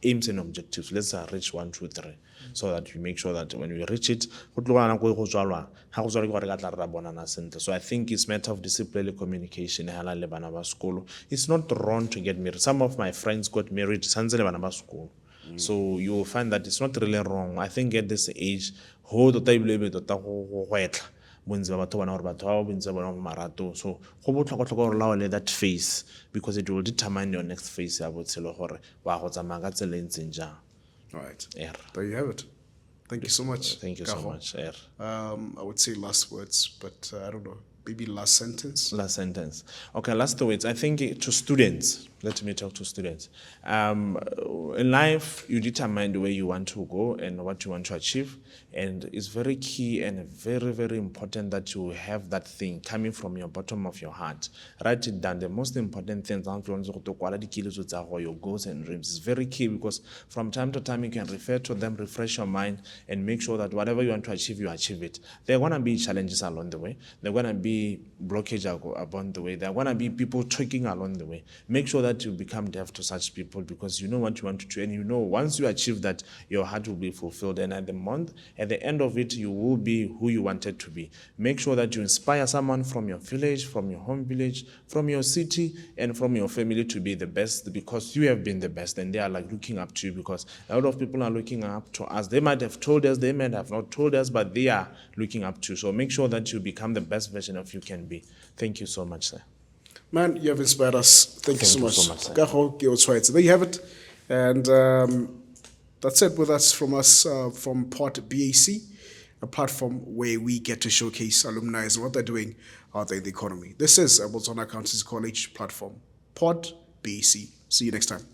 [SPEAKER 2] aims and objectives. Let's reach 1, 2, 3 so that we make sure that when we reach it go tlogana go tswalwa ha go tswala ke gore ka tla re bonana sentle. So I think it's matter of discipline and communication hala le bana ba school. It's not wrong to get married. Some of my friends got married sanze le bana ba school. So you will find that it's not really wrong. I think at this age ho tota ibile tota go etla bonzi ba batho bana gore batho ba bonzi ba bona marato. So go botlhokwa gore la ole that phase, because it will determine your next phase ya botshelo gore wa go tsamaya ka tsela e ntseng jang.
[SPEAKER 1] All right.
[SPEAKER 2] Yeah.
[SPEAKER 1] There you have it. Thank you so much.
[SPEAKER 2] Thank you so
[SPEAKER 1] Kago.
[SPEAKER 2] much. Yeah.
[SPEAKER 1] I would say last words, but I don't know. Maybe last sentence.
[SPEAKER 2] Last sentence. Okay, last words. I think to students, let me talk to students. In life, you determine where you want to go and what you want to achieve. And it's very key and very, very important that you have that thing coming from your bottom of your heart. Write it down. The most important things, your goals and dreams, is very key, because from time to time you can refer to them, refresh your mind, and make sure that whatever you want to achieve, you achieve it. There are going to be challenges along the way. There are going to be blockage along the way. There are going to be people tricking along the way. Make sure that you become deaf to such people, because you know what you want to do, and you know once you achieve that, your heart will be fulfilled, and at the end of it, you will be who you wanted to be. Make sure that you inspire someone from your village, from your home village, from your city, and from your family to be the best, because you have been the best, and they are like looking up to you, because a lot of people are looking up to us. They might have told us, they might have not told us, but they are looking up to you. So make sure that you become the best version of you can be. Thank you so much, sir.
[SPEAKER 1] Man, you have inspired us. Thank you so much.
[SPEAKER 2] sir.
[SPEAKER 1] Kago, Keotshwaetse. There you have it. And that's it with us from PodBAC, a platform where we get to showcase alumni and what they're doing out there in the economy. This is a Botswana County College platform, PodBAC. See you next time.